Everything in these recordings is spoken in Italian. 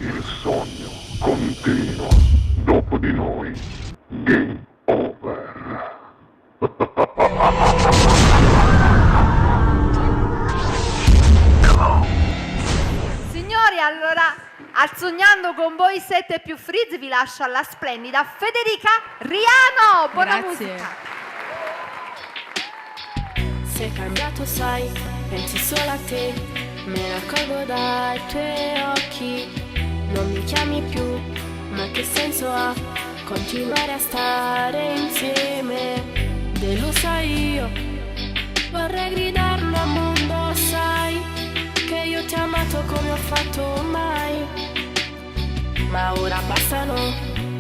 Il sogno continua. Dopo di noi, game over. Signori, allora, al Sognando con voi 7 più Frizz vi lascio alla splendida Federica Riano. Buona musica. Sei cambiato, sai, pensi solo a te, me ne accorgo dai tuoi occhi. Non mi chiami più, ma che senso ha continuare a stare insieme? Delusa io, vorrei gridarlo al mondo, sai, che io ti ho amato come ho fatto mai. Ma ora bastano,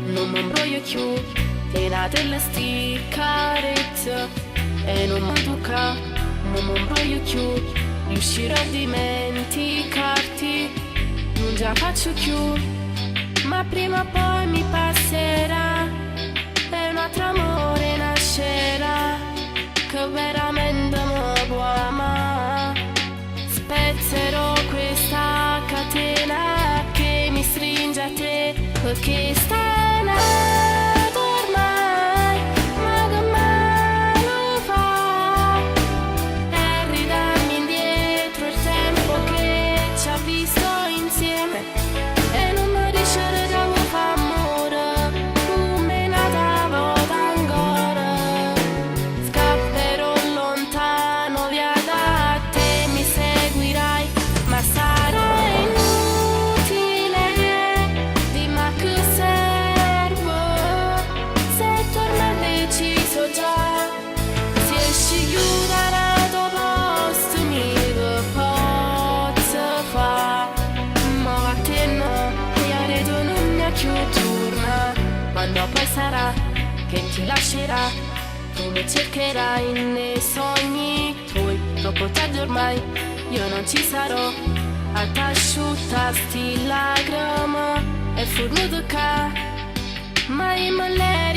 non mi imbroglio più, piena delle sti carezze. E non mi tocca, non mi imbroglio più, riuscirò a dimenticarti, non già faccio più, ma prima o poi mi passerà, e un altro amore nascerà, che veramente mi può amare. Spezzerò questa catena che mi stringe a te, perché stai nato ormai, ma che mai lo fa, e ridarmi indietro il tempo che ci ha visto insieme, e non mi riuscire da fare amore, come natavo ancora. Scapperò lontano via da te, mi seguirai, ma sarà inutile, dimmi a che servo, se torna deciso già, se esci chiudere dopo posto mi che posso fa, ma vattene, io redo non mi più torna, quando poi sarà che ti lascerà, tu mi cercherai nei sogni tuoi, troppo tardi ormai, io non ci sarò, a t'asciutta sti lacrime, e fornuto ca, ma io me le